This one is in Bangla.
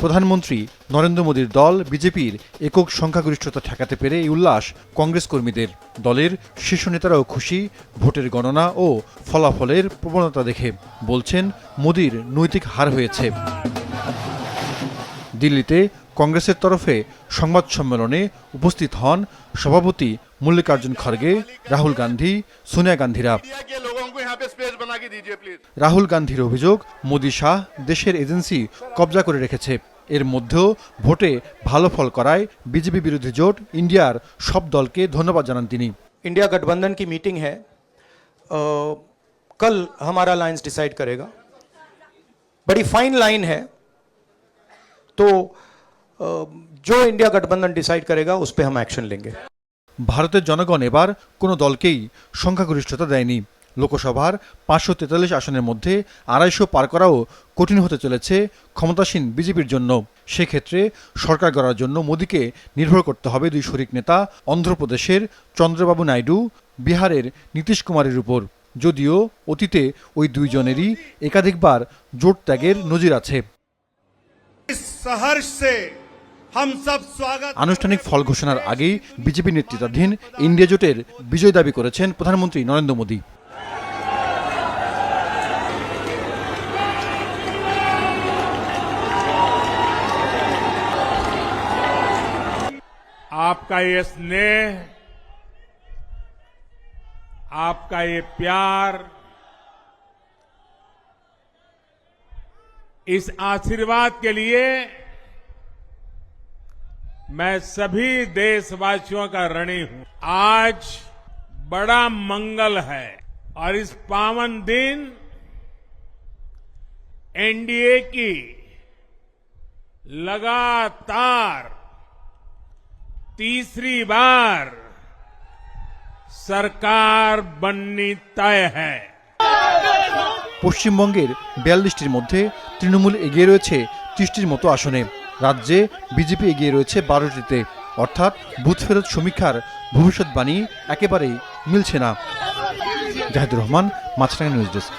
প্রধানমন্ত্রী নরেন্দ্র মোদীর দল বিজেপির একক সংখ্যাগরিষ্ঠতা ঠেকাতে পেরে এই উল্লাস কংগ্রেস কর্মীদের। দলের শীর্ষ নেতারাও খুশি ভোটের গণনা ও ফলাফলের প্রবণতা দেখে। বলছেন মোদীর নৈতিক হার হয়েছে। দিল্লিতে কংগ্রেসের তরফে সংবাদ সম্মেলনে উপস্থিত হন সভাপতি মল্লিকার্জুন খড়গে, রাহুল গান্ধী, সোনিয়া গান্ধীরা। রাহুল গান্ধীর অভিযোগ, মোদী শাহ দেশের এজেন্সি কবজা করে রেখেছে। এর মধ্যেও ভোটে ভালো ফল করায় বিজেপি বিরোধী জোট ইন্ডিয়ার সব দলকে ধন্যবাদ জানান তিনি। इंडिया गठबंधन की मीटिंग है, कल हमारा अलायंस डिसाइड करेगा। बड़ी फाइन लाइन है, तो जो इंडिया गठबंधन डिसाइड करेगा उस पे हम एक्शन लेंगे। ভারতের জনগণ এবার কোনো দলকেই সংখ্যাগরিষ্ঠতা দেয়নি। লোকসভার 543 আসনের মধ্যে 250 পার করাও কঠিন হতে চলেছে ক্ষমতাসীন বিজেপির জন্য। সেক্ষেত্রে সরকার গড়ার জন্য মোদীকে নির্ভর করতে হবে দুই শরিক নেতা অন্ধ্রপ্রদেশের চন্দ্রবাবু নাইডু, বিহারের নীতিশ কুমারের উপর। যদিও অতীতে ওই দুইজনেরই একাধিকবার জোট ত্যাগের নজির আছে। আনুষ্ঠানিক ফল ঘোষণার আগেই বিজেপি নেতৃত্বাধীন ইন্ডিয়া জোটের বিজয় দাবি করেছেন প্রধানমন্ত্রী নরেন্দ্র মোদী। आपका ये स्नेह, आपका ये प्यार, इस आशीर्वाद के लिए मैं सभी देशवासियों का ऋणी हूं। आज बड़ा मंगल है और इस पावन दिन एनडीए की लगातार तीसरी बार सरकार बननी तय है। পশ্চিমবঙ্গের 42টির মধ্যে তৃণমূল এগিয়ে রয়েছে 30টির মতো আসনে। রাজ্যে বিজেপি এগিয়ে রয়েছে 12টিতে। অর্থাৎ বুথ ফেরত সমীক্ষার ভবিষ্যৎবাণী একেবারেই মিলছে না। জাহিদুর রহমান, মাছরাঙা নিউজ ডেস্ক।